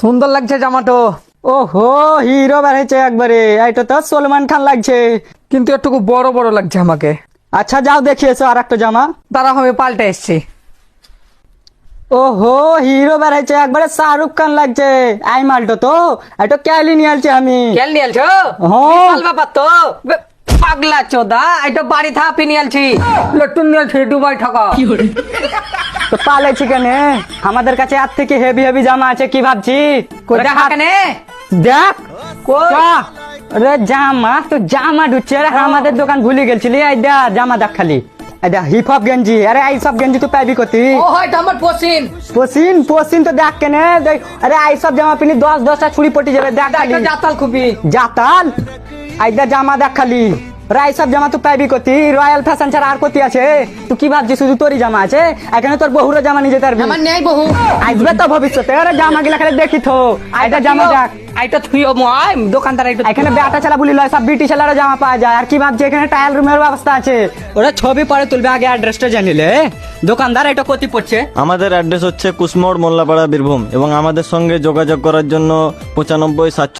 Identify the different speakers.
Speaker 1: সুন্দর লাগছে জামাটো। ওহো, হিরো বেরিয়েছে একবারে। এটা তো সলমান খান লাগছে, কিন্তু একটু বড় বড় লাগছে আমাকে। আচ্ছা যাও দেখিয়েছো আর একটা জামা। তারা আমি পাল্টে এসছি। ওহো, হিরো বেরিয়েছে একবারে, শাহরুখ খান লাগছে। আই মালটো তো এটা ক্যালি নিয়ে আলছি আমি।
Speaker 2: কেল নিয়েছো?
Speaker 1: হ্যাঁ।
Speaker 2: ব্যাপার তো পাগলা চোদা, এটা বাড়ি থাপি নিয়েছি, লটুন নিয়েছি দুবাই টাকা।
Speaker 1: তো পালেছি কেনে? আমাদের কাছে আর থেকে হেভি হেভি জামা আছে, কি ভাবছি?
Speaker 2: দেখা কেনে?
Speaker 1: দেখ
Speaker 2: কই?
Speaker 1: চ। আরে জামা তো জামা ঢুকছে। আরে আমাদের দোকান ভুলে গেছিলি। এই দেখ জামা দেখ খালি। এই দেখ হিপ হপ গেঞ্জি। আরে এই সব গেঞ্জি তুই পাবি কতি?
Speaker 2: ও হয়তো আমার পসিন।
Speaker 1: পসিন পসিন তো দেখ কেনে দেখ। আরে এই সব জামা পিনি 10-10টা ছুরি পটি যাবে। দেখ খালি
Speaker 2: একটা জাতাল খুবই।
Speaker 1: জাতাল। এই দেখ জামা দেখ খালি। আরে এই সব জামা তুই পাবি কতি? রয়্যাল ফ্যাশন ছাড়া আর কতি আছে? তুই কি ভাবছিস শুধু তোরই জামা আছে? এখানে তোর বহুর জামা নিজে তার
Speaker 2: আমার নেই বহু।
Speaker 1: আসবে তো ভবিষ্যতে। আরে জামা গিলা খালি দেখি তো। এটা জামা দেখ।
Speaker 2: আইটা থুইও মই দোকানদার আইটা।
Speaker 1: এখানে বেটা ছেলা বলি লয়, সব বিটি ছেলারও জামা পাওয়া যায়। আর কি ভাবছে এখানে টায়াল রুমের ব্যবস্থা আছে? ওরা ছবি পরে তুলবে, আগে অ্যাড্রেসটা জানিলে। দোকানদার এটা কতি পড়ছে?
Speaker 3: আমাদের অ্যাড্রেস হচ্ছে কুসমোড় মোল্লাপাড়া বীরভূম এবং আমাদের সঙ্গে যোগাযোগ করার জন্য 95